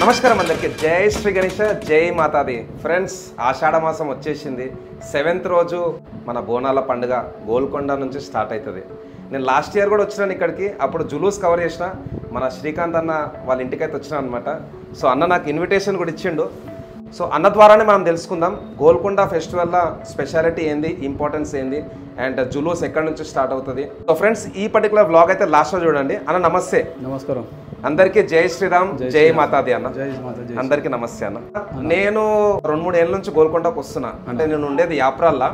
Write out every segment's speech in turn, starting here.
నమస్కారం అందరికి జై శ్రీ గణేష జై మాతాది ఫ్రెండ్స్ ఆషాఢ మాసం వచ్చేసింది 7th రోజు మన బోనాల పండుగ గోల్కొండ నుంచి స్టార్ట్ అవుతుంది నేను లాస్ట్ ఇయర్ కూడా వచ్చినాను ఇక్కడికి అప్పుడు జులూస్ కవర్ చేసిన మన శ్రీకాంత్ అన్న వాళ్ళ ఇంటికైతే వచ్చినా అనమాట సో అన్న నాకు ఇన్విటేషన్ కూడా ఇచ్చిండు సో అన్న ద్వారానే మనం తెలుసుకుందాం గోల్కొండ ఫెస్టివల్ స్పెషాలిటీ ఏంది ఇంపార్టెన్స్ ఏంది అండ్ జులూస్ ఎక్కడి నుంచి స్టార్ట్ అవుతుంది సో ఫ్రెండ్స్ ఈ పర్టికులర్ వ్లాగ్ అయితే లాస్ట్లో చూడండి అన్న నమస్తే నమస్కారం అందరికీ జై శ్రీరామ్ జై మాతాది అన్న అందరికీ నమస్తే అన్న నేను 2-3 ఏళ్ళ నుంచి గోల్కొండకు వస్తున్నా అంటే నేను ఉండేది యాప్రాల్లా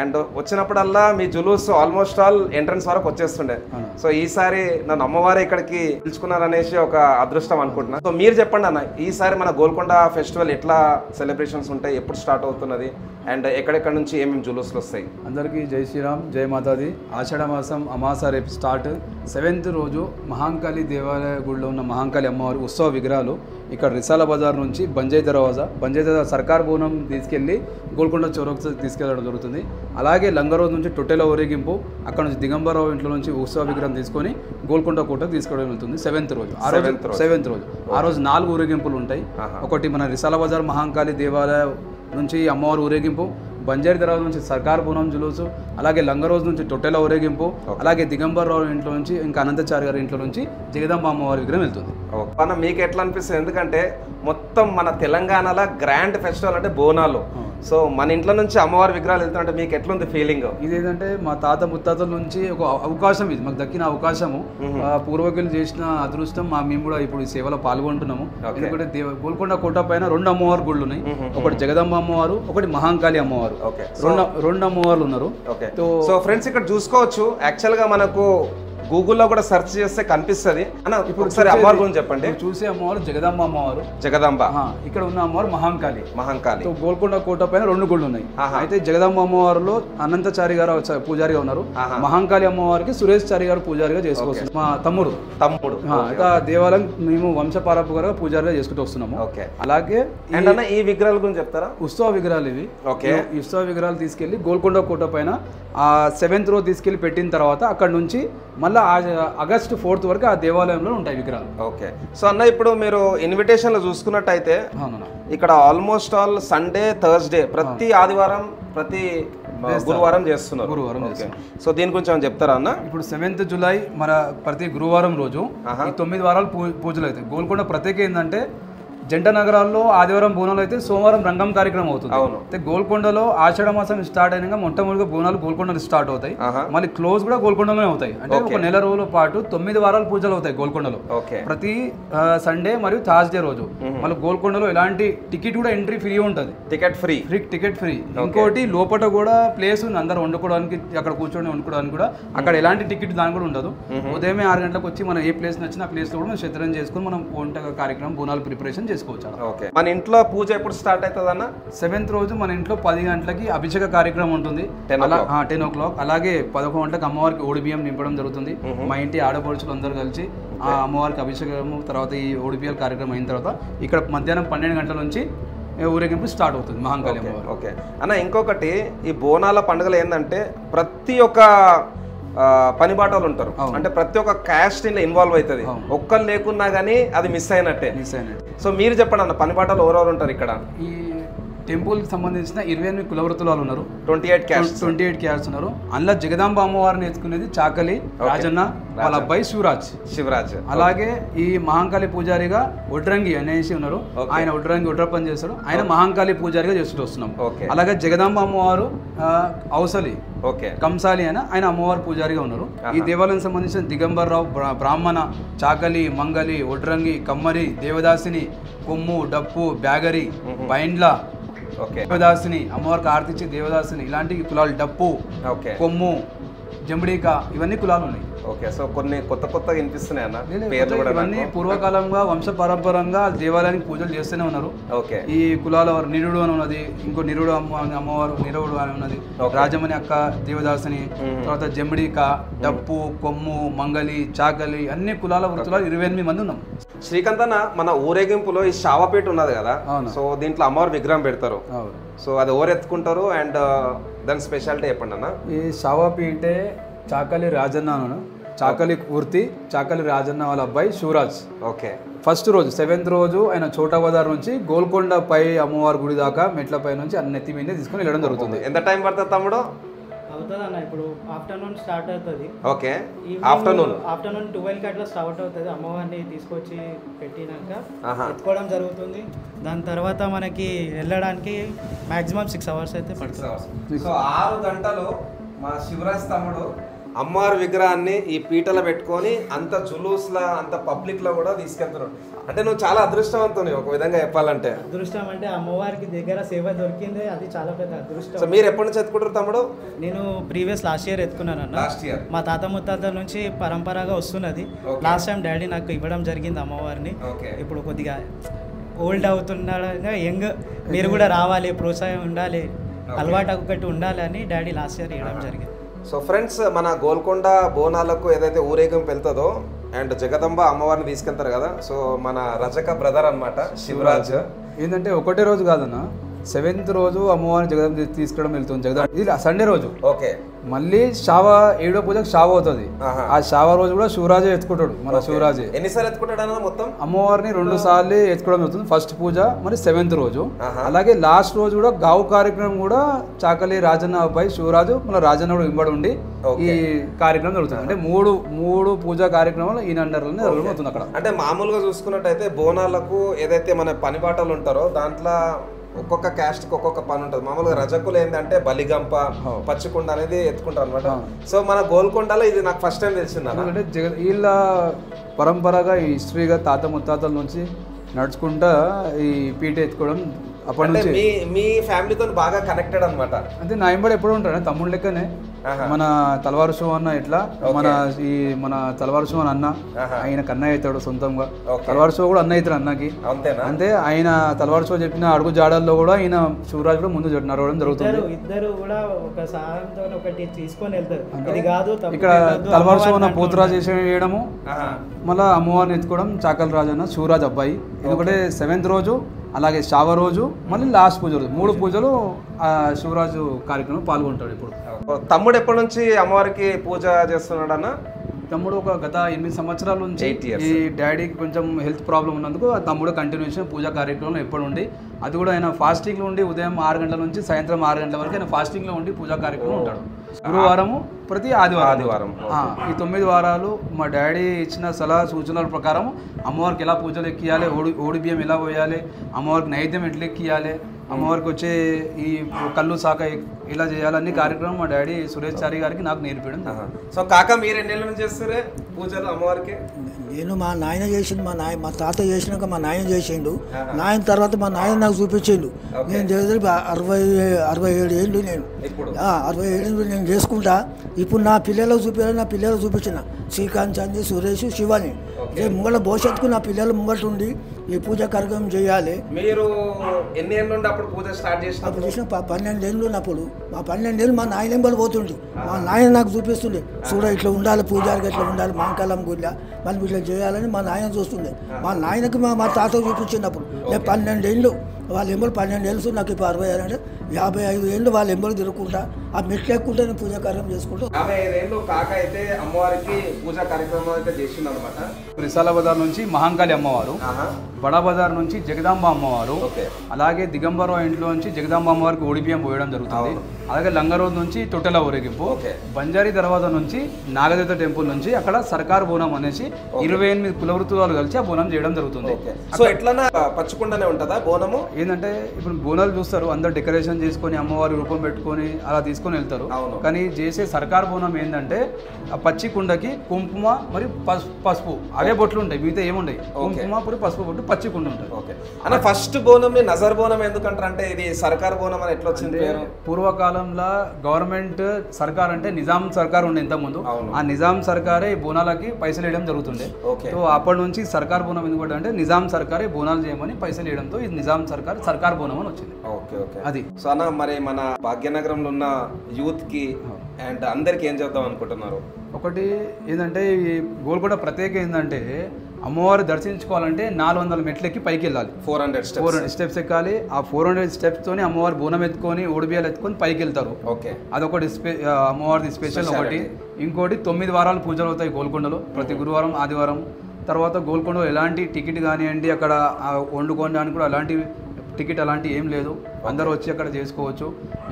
అండ్ వచ్చినప్పుడల్లా మీ జులూస్ ఆల్మోస్ట్ ఆల్ ఎంట్రన్స్ వరకు వచ్చేస్తుండే సో ఈసారి నన్ను అమ్మవారు ఇక్కడికి పిలుచుకున్నారనేసి ఒక అదృష్టం అనుకుంటున్నా సో మీరు చెప్పండి అన్న ఈసారి మన గోల్కొండ ఫెస్టివల్ ఎట్లా సెలబ్రేషన్స్ ఉంటాయి ఎప్పుడు స్టార్ట్ అవుతున్నది అండ్ ఎక్కడెక్కడ నుంచి ఏమేమి జులూస్లు వస్తాయి అందరికీ జై శ్రీరామ్ జై మాతాది ఆషాఢ మాసం అమాస రేపు స్టార్ట్ 7th రోజు మహాంకాళి దేవాలయ గుడిలో ఉన్న మహాంకాళి అమ్మవారి ఉత్సవ విగ్రహాలు ఇక్కడ రిసాల బజార్ నుంచి బంజాయి దర్వాజా సర్కార్ భవనం తీసుకెళ్లి గోల్కొండ చౌరస్తా తీసుకెళ్లడం జరుగుతుంది అలాగే లంగరోజు నుంచి టొట్టెల ఊరేగింపు అక్కడ నుంచి దిగంబరరావు ఇంట్లో నుంచి ఉత్సవ విగ్రహం తీసుకొని గోల్కొండ కోటకు తీసుకోవడం వెళ్తుంది 7th రోజు సెవెంత్ రోజు ఆ రోజు 4 ఊరేగింపులు ఉంటాయి ఒకటి మన రిసాల బజార్ మహాంకాళి దేవాలయ నుంచి అమ్మవారి ఊరేగింపు బంజారి దర్వాజా నుంచి సర్కార్ పూనం జులూసు అలాగే లంగరోజు నుంచి టొట్టెల ఊరేగింపు అలాగే దిగంబరరావు ఇంట్లో నుంచి ఇంకా అనంతచారి గారి ఇంట్లో నుంచి జగదాంబ అమ్మవారి విగ్రహం వెళ్తుంది మన మీకు ఎట్లా అనిపిస్తుంది ఎందుకంటే మొత్తం మన తెలంగాణలో గ్రాండ్ ఫెస్టివల్ అంటే బోనాలు సో మన ఇంట్లో నుంచి అమ్మవారి విగ్రహాలు వెళ్తుంటే మీకు ఎట్లుంది ఫీలింగ్ ఇదేంటంటే మా తాత ముత్తాతల నుంచి ఒక అవకాశం ఇది మాకు దక్కిన అవకాశము పూర్వకులు చేసిన అదృష్టం మేము కూడా ఇప్పుడు ఈ సేవలో పాల్గొంటున్నాము ఎందుకంటే గోల్కొండ కోట పైన 2 అమ్మవారి గుళ్ళు ఉన్నాయి ఒకటి జగదాంబ అమ్మవారు ఒకటి మహాంకాళి అమ్మవారు రెండు అమ్మవార్లు ఉన్నారు సో ఫ్రెండ్స్ ఇక్కడ చూసుకోవచ్చు యాక్చువల్ గా మనకు గూగుల్లో కూడా సెర్చ్ చేస్తే కనిపిస్తుంది అన్న ఇప్పుడు ఒకసారి అమ్మవారి గురించి చెప్పండి చూసే అమ్మవారు జగదాంబ అమ్మవారు ఇక్కడ ఉన్న అమ్మవారు మహాంకాళి గోల్కొండ కోట పైన 2 గుళ్ళు ఉన్నాయి అయితే జగదాంబ అమ్మవారిలో అనంతచారి గారు పూజారిగా ఉన్నారు మహాంకాళి అమ్మవారికి సురేష్ చారి గారు పూజారిగా చేసుకొస్తున్నారు మా తమ్ముడు ఇక దేవాలయం మేము వంశపారపరంగా పూజారిగా చేసుకుంటూ వస్తున్నాము అలాగే ఈ విగ్రహాల గురించి చెప్తారా ఉత్సవ విగ్రహాలు ఇవి ఈ ఉత్సవ విగ్రహాలు తీసుకెళ్లి గోల్కొండ కోట పైన 7th రోజు తీసుకెళ్లి పెట్టిన తర్వాత అక్కడ నుంచి మళ్ళీ ఆగస్టు 4th వరకు ఆ దేవాలయంలో ఉంటాయి విగ్రహాలు ఓకే సో అన్న ఇప్పుడు మీరు ఇన్విటేషన్లో చూసుకున్నట్టయితే ఇక్కడ ఆల్మోస్ట్ ఆల్ సండే థర్స్డే ప్రతి ఆదివారం ప్రతి గురువారం చేస్తున్నారు సో దీని గురించి ఏమైనా చెప్తారా అన్న ఇప్పుడు 7th జూలై మన ప్రతి గురువారం రోజు 9 వారాలు పూజలు అవుతాయి గోల్కొండ ప్రత్యేక ఏంటంటే జంట నగరాల్లో ఆదివారం బోనాలు అయితే సోమవారం రంగం కార్యక్రమం అవుతుంది అయితే గోల్కొండలో ఆషాఢ మాసం స్టార్ట్ అయినాక మొట్టమొదటిగా బోనాలు గోల్కొండలో స్టార్ట్ అవుతాయి మళ్ళీ క్లోజ్ కూడా గోల్కొండలోనే అవుతాయి అంటే ఒక నెల రోజుల పాటు 9 వారాలు పూజలు అవుతాయి గోల్కొండలో ప్రతి సండే మరియు థర్స్డే రోజు మళ్ళీ గోల్కొండలో ఎలాంటి టికెట్ కూడా ఎంట్రీ ఫ్రీ ఉంటుంది టికెట్ ఫ్రీ ఇంకోటి లోపల కూడా ప్లేస్ ఉంది అందరూ వండుకోవడానికి అక్కడ కూర్చొని వండుకోవడానికి కూడా అక్కడ ఎలాంటి టికెట్ దాని కూడా ఉండదు ఉదయమే 6 గంటలకు వచ్చి మనం ఏ ప్లేస్ నచ్చినా ఆ ప్లేస్ లో కూడా మనం శతరం చేసుకుని మనం వంట కార్యక్రమం బోనాలు ప్రిపరేషన్ మన ఇంట్లో పూజ ఎప్పుడు స్టార్ట్ అవుతుంది అన్న 7th రోజు మన ఇంట్లో 10 గంటలకి అభిషేక కార్యక్రమం ఉంటుంది 10 o'clock అలాగే 11 గంటలకు అమ్మవారికి ఓడిబియ్యం నింపడం జరుగుతుంది మా ఇంటి ఆడపడుచులు అందరూ కలిసి ఆ అమ్మవారికి అభిషేకం తర్వాత ఈ ఓడిబియ్యాల కార్యక్రమం అయిన తర్వాత ఇక్కడ మధ్యాహ్నం 12 గంటల నుంచి ఊరేగింపు స్టార్ట్ అవుతుంది మహాంకాళి అమ్మవారు ఓకే అన్న ఇంకొకటి ఈ బోనాల పండుగలు ఏంటంటే ప్రతి ఒక్క పని బాటలు ఉంటారు అంటే ప్రతి ఒక్క క్యాస్ట్ ఇంట్లో ఇన్వాల్వ్ అవుతుంది ఒక్కరు లేకున్నా గానీ అది మిస్ అయినట్టే సో మీరు చెప్పండి అన్న పని బాటలు ఎవరెవరు ఉంటారు ఇక్కడ ఈ టెంపుల్ కి సంబంధించిన 28 కులవృత్తులు ఉన్నారు 28 క్యాస్ట్ ఉన్నారు అందులో జగదాంబ అమ్మవారిని ఎత్తుకునేది చాకలి రాజన్న వాళ్ళ అబ్బాయి శివరాజ్ అలాగే ఈ మహాంకాళి పూజారిగా ఒడ్రంగి అనేసి ఉన్నారు ఆయన ఒడ్రప్పని చేస్తాడు ఆయన మహాంకాళి పూజారిగా చేస్తూ వస్తున్నాం అలాగే జగదాంబ అమ్మవారు ఔసలి కంసాలి అని ఆయన అమ్మవారి పూజారిగా ఉన్నారు ఈ దేవాలయం సంబంధించిన దిగంబరరావు బ్రాహ్మణ చాకలి మంగలి ఒడ్రంగి కమ్మరి దేవదాసిని కొమ్ము డప్పు బ్యాగరి బైండ్ల దేవదాసిని అమ్మవారికి ఆర్తిచ్చి దేవదాసిని ఇలాంటి కులాలు డప్పు కొమ్ము జంబడిక ఇవన్నీ కులాలు ఉన్నాయి ఓకే సో కొన్ని కొత్తగా వినిపిస్తున్నాయి అన్న పేర్లు కూడా ఇవన్నీ పూర్వకాలంగా వంశ పరంపరంగా దేవాలయానికి పూజలు చేస్తూనే ఉన్నారు ఈ కులాల వారు నిరుడు అని ఉన్నది ఇంకో నిరుడు అమ్మవారు నిరుడు అని ఉన్నది రాజమణి అక్క దేవదాసిని తర్వాత జంబడిక డప్పు కొమ్ము మంగలి చాకలి అన్ని కులాల వృత్తులు 28 మంది ఉన్నాం శ్రీకాంత్ అన్న మన ఊరేగింపులో ఈ శావపేట ఉన్నది కదా సో దీంట్లో అమ్మవారి విగ్రహం పెడతారు సో అది ఓరెత్తుకుంటారు అండ్ దాని స్పెషాలిటీ చెప్పండి అన్న ఈ శావపేటే చాకలి రాజన్న చాకలి పూర్తి, చాకలి రాజన్న వాళ్ళ అబ్బాయి శివరాజ్. ఓకే. ఫస్ట్ రోజు 7th రోజు ఆయన చోటా బజార్ నుంచి గోల్కొండ పై అమ్మవారి గుడి దాకా మెట్ల పై నుంచి అన్ని నెత్తి మీద తీసుకొని వెళ్ళడం జరుగుతుంది. ఎంత టైం పడుతుంది తమ్ముడు? అవుతుంది అన్న, ఇప్పుడు ఆఫ్టర్నూన్ స్టార్ట్ అవుతుంది. ఓకే. ఆఫ్టర్నూన్ 12కి అట్లా స్టార్ట్ అవుతుంది. అమ్మవారిని తీసుకొచ్చి పెట్టినాక ఎత్తుకోవడం జరుగుతుంది. దాని తర్వాత మనకి వెళ్ళడానికి మాక్సిమం 6 hours అయితే పడుతుంది. సో 6 గంటలు మా శివరాజ్ తమ్ముడు అమ్మవారి విగ్రహాన్ని ఈ పీటలో పెట్టుకొని అంత జులూస్లా అంత పబ్లిక్లో కూడా తీసుకెళ్తున్నాడు. అంటే నువ్వు చాలా అదృష్టవంతుని ఒక విధంగా చెప్పాలంటే. అదృష్టం అంటే అమ్మవారికి దగ్గర సేవ దొరికింది, అది చాలా పెద్ద అదృష్టం. సో మీరు ఎప్పటి నుంచి ఎత్తుకుంటారు తమ్ముడు? నేను లాస్ట్ ఇయర్ ఎత్తుకున్నాను అన్న. లాస్ట్ ఇయర్ మా తాత ముత్తాతల నుంచి పరంపరగా వస్తున్నది. లాస్ట్ టైం డాడీ నాకు ఇవ్వడం జరిగింది అమ్మవారిని. ఇప్పుడు కొద్దిగా ఓల్డ్ అవుతున్నాడు, యంగ్ మీరు కూడా రావాలి, ప్రోత్సాహం ఉండాలి, అలవాటు ఒకటి ఉండాలి అని డాడీ లాస్ట్ ఇయర్ ఇవ్వడం జరిగింది. సో ఫ్రెండ్స్, మన గోల్కొండ బోనాలకు ఏదైతే ఊరేగింపు వెళ్తుందో అండ్ జగదంబ అమ్మవారిని తీసుకెళ్తారు కదా, సో మన రజక బ్రదర్ అన్నమాట శివరాజ్. ఏంటంటే ఒకటే రోజు కాదన్న, 7th రోజు అమ్మవారిని జగదంబ తీసుకెళ్ళడం వెళ్తుంది. జగదంబ ఇది సండే రోజు. ఓకే. మళ్ళీ ఏడో పూజకు షావ అవుతుంది. ఆ షావ రోజు కూడా శివరాజే ఎత్తుకుంటాడు. మన శివరాజే ఎన్నిసార్లు ఎత్తుకుంటాడు మొత్తం? అమ్మవారిని 2 సార్లు ఎత్తుకోవడం జరుగుతుంది. ఫస్ట్ పూజ మరి 7th రోజు. అలాగే లాస్ట్ రోజు కూడా గావు కార్యక్రమం కూడా చాకలి రాజన్న అబ్బాయి శివరాజు మన రాజన్న కూడా ఇంబడి ఉండి ఈ కార్యక్రమం జరుగుతుంది. అంటే మూడు పూజా కార్యక్రమాలు ఈ నండర్లోనే జరుగుతుంది అక్కడ. అంటే మామూలుగా చూసుకున్నట్టయితే బోనాలకు ఏదైతే మన పని బాటలు ఉంటారో దాంట్లో ఒక్కొక్క క్యాస్ట్కి ఒక్కొక్క పని ఉంటుంది. మామూలుగా రజకులు ఏంటంటే బలిగంప, పచ్చికొండ అనేది ఎత్తుకుంటారు అనమాట. సో మన గోల్కొండలో ఇది నాకు ఫస్ట్ టైం తెలిసింది. అంటే వీళ్ళ పరంపరగా ఈ హిస్టరీగా తాత ముత్తాతల నుంచి నడుచుకుంటా ఈ పీట ఎత్తుకోవడం అప్పటి నుంచి మీ ఫ్యామిలీతో బాగా కనెక్టెడ్ అనమాట. అంటే నా ఇంబడి ఎప్పుడు ఉంటాడు తమ్ముడు లెక్కనే. మన తలవారు షో అన్న ఇట్లా మన తలవారు షో అన్న ఆయన కన్నయ్య అవుతాడు సొంతంగా. తలవారు షో కూడా అన్న అవుతాడు అన్నకి. అంతే ఆయన తలవారు షో చెప్పిన అడుగు జాడల్లో కూడా ఆయన శివరాజ్ కూడా ముందు నడవడం జరుగుతుంది. ఇద్దరు కూడా ఒక సాయంతో ఒకటి తీసుకొని వెళ్తారు. ఇది కాదు ఇక్కడ తలవారు షో అన్న పోతురాజు చేయడము, మళ్ళీ అమ్మవారిని ఎత్తుకోవడం చాకల్ రాజు అన్న శివరాజ్ అబ్బాయి. ఎందుకంటే 7th రోజు, అలాగే శావ రోజు, మళ్ళీ లాస్ట్ పూజ రోజు 3 పూజలు శివరాజు కార్యక్రమం పాల్గొంటాడు. ఇప్పుడు తమ్ముడు ఎప్పటి నుంచి అమ్మవారికి పూజ చేస్తున్నాడు అన్న? తమ్ముడు ఒక గత 8 సంవత్సరాల నుంచి ఈ డాడీకి కొంచెం హెల్త్ ప్రాబ్లం ఉన్నందుకు ఆ తమ్ముడు కంటిన్యూషన్ పూజా కార్యక్రమంలో ఎప్పుడు ఉండి, అది కూడా ఆయన ఫాస్టింగ్లో ఉండి ఉదయం 6 గంటల నుంచి సాయంత్రం 6 గంటల వరకు ఆయన ఫాస్టింగ్లో ఉండి పూజా కార్యక్రమం ఉంటాడు. గురువారము ప్రతి ఆదివారం. ఈ 9 వారాలు మా డాడీ ఇచ్చిన సలహా సూచనల ప్రకారం అమ్మవారికి ఎలా పూజలు ఎక్కియాలి, ఓడి బియ్యం ఎలా పోయాలి, అమ్మవారికి నైవేద్యం ఎట్లా ఎక్కియాలి, అమ్మవారికి వచ్చే ఈ కళ్ళు సాక ఇలా చేయాలన్నీ కార్యక్రమం మా డాడీ సురేష్ చారి గారికి నాకు నేర్పడం. సో కాక మీరు ఎన్నేళ్ళ నుంచి చేస్తారే పూజలు అమ్మవారికి? నేను మా నాయన చేసిండు, మా తాత చేసినాక మా నాయన చేసిండు, నాయన తర్వాత మా నాయన నాకు చూపించిండు. నేను చేసి 67 ఏళ్ళు నేను 67 ఏళ్ళు నేను చేసుకుంటా. ఇప్పుడు నా పిల్లలకు చూపించిన శ్రీకాంత్ చంద్ర, సురేష్, శివాని. ముంగళ భవిష్యత్తుకు నా పిల్లలు ముంగట ఉండి ఈ పూజ కార్యక్రమం చేయాలి. మీరు ఎన్ని ఏళ్ళు నుండి అప్పుడు పూజ స్టార్ట్ చేసిన? అప్పుడు చేసిన 12 ఏళ్ళు ఉన్నప్పుడు మా 12 ఏళ్ళు మా నాయన ఎంబడి పోతుండే. మా నాయన నాకు చూపిస్తుండే, చూడ ఇట్లా ఉండాలి, పూజారికి ఇట్లా ఉండాలి, మాంకాలం గుళ్ళ మళ్ళీ ఇట్లా చేయాలని మా నాయన చూస్తుండే. మా నాయనకి మా తాత చూపించినప్పుడు నేను 12 ఏళ్ళు, వాళ్ళ ఎంబడి 12 ఏళ్ళు, నాకు ఇప్పుడు 66 అంటే 55 ఏళ్ళు వాళ్ళ ఎంబడి తిరుగుకుంటా ఆ మెట్లు ఎక్కుంటే నేను పూజా కార్యక్రమం చేసుకుంటా. 55 ఏళ్ళు కాక అయితే అమ్మవారికి పూజా కార్యక్రమం అయితే చేసింది అనమాట. రిసాల బజార్ నుంచి మహాంకాళి అమ్మవారు, బడా బజార్ నుంచి జగదాంబ అమ్మవారు, అలాగే దిగంబరరావు ఇంట్లో నుంచి జగదాంబ అమ్మవారికి ఓడిపియం పోయడం జరుగుతుంది. అలాగే లంగరోడ్ నుంచి తొట్టెల ఊరేగింపు, బంజారీ దర్వాజా నుంచి నాగదేవత టెంపుల్ నుంచి అక్కడ సర్కార్ బోనం అనేసి 28 కులవృత్తులు కలిసి ఆ బోనం చేయడం జరుగుతుంది. సో ఎట్లన్నా పచ్చకుండానే ఉంటుందా బోనము? ఏంటంటే ఇప్పుడు బోనాలు చూస్తారు, అందరు డెకరేషన్ చేసుకొని అమ్మవారి రూపం పెట్టుకొని అలా తీసుకొని వెళ్తారు. కానీ చేసే సర్కార్ బోనం ఏంటంటే ఆ పచ్చి కుండకి కుంకుమ మరియు పసుపు అవే బొట్లు ఉంటాయి, మిగతా ఏముంటాయి. కుంకుమ మరియు పసుపు బొట్టు పచ్చి కుండ ఉంటుంది. అన్న ఫస్ట్ బోనం నజర్ బోనం ఎందుకంటారు అంటే ఇది సర్కార్ బోనం అని ఎట్లా వచ్చింది పేరు? పూర్వకాలంలో గవర్నమెంట్ సర్కార్ అంటే నిజాం సర్కార్ ఉండే ఇంతకుముందు, ఆ నిజాం సర్కారే ఈ బోనాలకి పైసలు వేయడం జరుగుతుండే. సో అప్పటి నుంచి సర్కార్ బోనం ఎందుకంటే అంటే నిజాం సర్కారే బోనాలు చేయమని పైసలు వేయడంతో ఇది నిజాం సర్కార్ బోనం అని వచ్చింది. అది సో అన్న మరి మన భాగ్యనగరంలో ఉన్న యూత్ కి అండ్ అందరికి ఏం చేద్దాం అనుకుంటున్నారు? ఒకటి ఏంటంటే ఈ గోల్కొండ ప్రత్యేక ఏంటంటే అమ్మవారు దర్శించుకోవాలంటే 400 మెట్లెక్కి పైకి వెళ్ళాలి. 400 స్టెప్స్ ఎక్కాలి. ఆ 400 స్టెప్స్తోని అమ్మవారు బోనం ఎత్తుకొని ఓడిబియాలు ఎత్తుకొని పైకి వెళ్తారు. అదొకటి అమ్మవారిది స్పెషల్ ఒకటి. ఇంకోటి 9 వారాలు పూజలు అవుతాయి గోల్కొండలో ప్రతి గురువారం ఆదివారం. తర్వాత గోల్కొండలో ఎలాంటి టికెట్ కానివ్వండి, అక్కడ వండుకోవడానికి కూడా అలాంటి టికెట్ అలాంటి ఏం లేదు, అందరూ వచ్చి అక్కడ చేసుకోవచ్చు.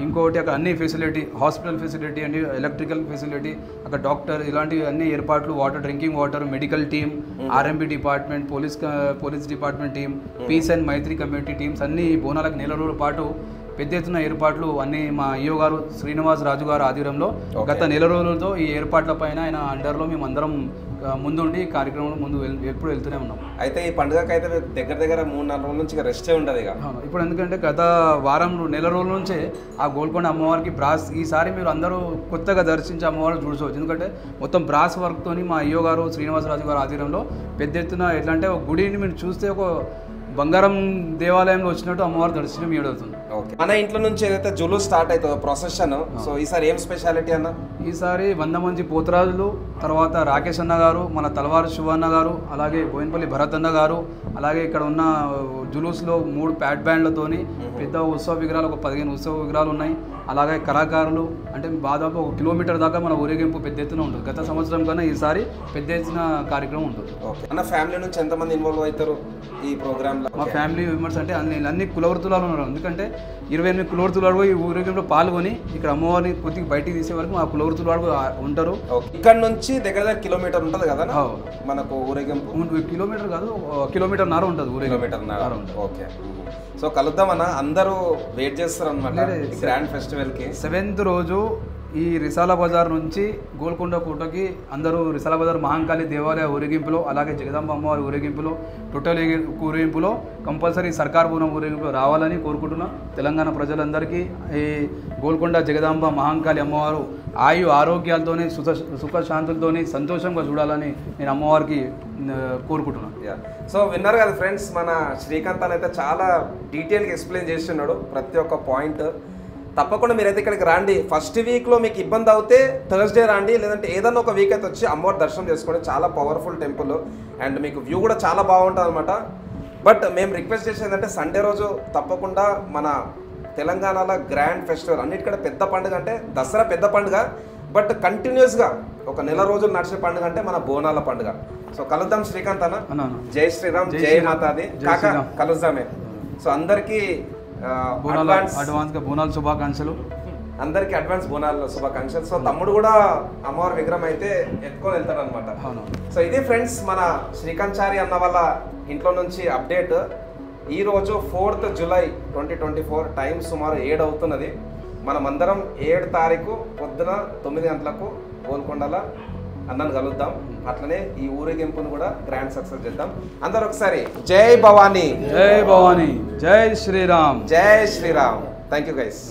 ఇంకోటి అక్కడ అన్ని ఫెసిలిటీ, హాస్పిటల్ ఫెసిలిటీ అండి, ఎలక్ట్రికల్ ఫెసిలిటీ, అక్కడ డాక్టర్ ఇలాంటివి అన్ని ఏర్పాట్లు, water, drinking water, medical team, RMB department, police department team, peace and Maitri community teams అన్ని బోనాలకు నెల రోజుల పాటు పెద్ద ఎత్తున ఏర్పాట్లు అన్ని మా ఈఓ గారు శ్రీనివాస్ రాజు గారు ఆధ్వర్యంలో గత నెల రోజులతో ఈ ఏర్పాట్ల పైన ఆయన అండర్లో మేము అందరం ముందుండి కార్యక్రమం ముందు ఎప్పుడు వెళ్తూనే ఉన్నాం. అయితే ఈ పండుగకి అయితే దగ్గర 3-4 రోజుల నుంచి రెస్టే ఉండదు ఇక. ఇప్పుడు ఎందుకంటే గత నెల రోజుల నుంచే ఆ గోల్కొండ అమ్మవారికి బ్రాస్ ఈసారి మీరు అందరూ కొత్తగా దర్శించి అమ్మవారిని చూసుకోవచ్చు. ఎందుకంటే మొత్తం బ్రాస్ వర్క్తోని మా ఈఓ గారు శ్రీనివాసరాజు గారు ఆధ్వర్యంలో పెద్ద ఎత్తున ఎట్లా అంటే ఒక గుడిని మీరు చూస్తే ఒక బంగారం దేవాలయంలో వచ్చినట్టు అమ్మవారి దర్శనం ఏడవుతుంది. మన ఇంట్లో నుంచి ఏదైతే జులూస్ స్టార్ట్ అవుతుందో ప్రొసెషన్, సో ఈసారి ఏం స్పెషాలిటీ అన్న? ఈసారి 100 మంది పోతరాజులు, తర్వాత రాకేష్ అన్న గారు, మన తలవారు శివన్న గారు, అలాగే బోయినపల్లి భరత్ అన్న గారు, అలాగే ఇక్కడ ఉన్న జులూస్లో 3 ప్యాడ్ బ్యాండ్లతోని పెద్ద ఉత్సవ విగ్రహాలు, ఒక 15 ఉత్సవ విగ్రహాలు ఉన్నాయి. అలాగే కళాకారులు అంటే దాదాపు 1 కిలోమీటర్ దాకా మన ఊరేగింపు పెద్ద ఎత్తున ఉంటుంది. గత సంవత్సరం కన్నా ఈసారి పెద్ద ఎత్తున కార్యక్రమం ఉంటుంది. మన ఫ్యామిలీ నుంచి ఎంతమంది ఇన్వాల్వ్ అవుతారు ఈ ప్రోగ్రామ్? మా ఫ్యామిలీ మెంబర్స్ అంటే అన్ని కులవృత్తులు ఉన్నారు. ఎందుకంటే 28 కులవృత్తులు ఈ ఊరేగింపులో పాల్గొని ఇక్కడ అమ్మవారిని కొద్దిగా బయటికి తీసే వరకు మా కులవృత్తులు ఉంటారు. ఇక్కడ నుంచి దగ్గర కిలోమీటర్ ఉంటుంది కదా మనకు ఊరేగింపు? కిలోమీటర్ కాదు, కిలోమీటర్న్నర ఉంటుంది ఊరేగింపు. ఓకే, సో కలుద్దామన్నా. అందరూ వెయిట్ చేస్తారు అనమాట గ్రాండ్ ఫెస్టివల్ కి. 7th రోజు ఈ రిసాలా బజార్ నుంచి గోల్కొండ కోటకి అందరూ రిసాలా బజార్ మహాంకాళి దేవాలయ ఊరేగింపులో, అలాగే జగదాంబ అమ్మవారి ఊరేగింపులో, టోటల్ ఊరేగింపులో కంపల్సరీ సర్కార్ బోనం ఊరేగింపులో రావాలని కోరుకుంటున్నాం. తెలంగాణ ప్రజలందరికీ ఈ గోల్కొండ జగదాంబ మహాంకాళి అమ్మవారు ఆయు ఆరోగ్యాలతోని సుఖశాంతులతోని సంతోషంగా చూడాలని నేను అమ్మవారికి కోరుకుంటున్నాను. సో విన్నారు కదా ఫ్రెండ్స్, మన శ్రీకాంత్ అయితే చాలా డీటెయిల్గా ఎక్స్ప్లెయిన్ చేస్తున్నాడు ప్రతి ఒక్క పాయింట్. తప్పకుండా మీరైతే ఇక్కడికి రండి. ఫస్ట్ వీక్లో మీకు ఇబ్బంది అవుతే థర్స్డే రండి, లేదంటే ఏదన్నా ఒక వీక్ అయితే వచ్చి అమ్మవారి దర్శనం చేసుకోండి. చాలా పవర్ఫుల్ టెంపుల్ అండ్ మీకు వ్యూ కూడా చాలా బాగుంటుంది అనమాట. బట్ మేము రిక్వెస్ట్ చేసేది అంటే సండే రోజు తప్పకుండా మన తెలంగాణలో గ్రాండ్ ఫెస్టివల్, అన్నిటికంటే పెద్ద పండుగ అంటే దసరా పెద్ద పండుగ, బట్ కంటిన్యూస్గా ఒక నెల రోజులు నడిచే పండుగ అంటే మన బోనాల పండుగ. సో కలుద్దాం శ్రీకాంత్ అన్న. జై శ్రీరామ్, జై మాతాది కాక కలుద్దామే. సో అందరికీ అడ్వాన్స్ గా బోనాల శుభాకాంక్షలు, అందరికి అడ్వాన్స్ బోనాల శుభాకాంక్షలు. సో తమ్ముడు కూడా అమ్మవారి విగ్రహం అయితే ఎత్తుకొని వెళ్తాడు అనమాట. సో ఇది ఫ్రెండ్స్ మన శ్రీకాంత్ చారి అన్న వాళ్ళ ఇంట్లో నుంచి అప్డేట్. ఈరోజు 4th జూలై 2024, టైం సుమారు 7 అవుతున్నది. మనమందరం 7 తారీఖు పొద్దున 9 గంటలకు గోల్కొండల అన్నను కలుద్దాం. అట్లనే ఈ ఊరేగింపును కూడా గ్రాండ్ సక్సెస్ చేద్దాం. అందరూ ఒకసారి జై భవానీ, జై భవానీ, జై శ్రీరామ్, జై శ్రీరామ్. Thank you guys.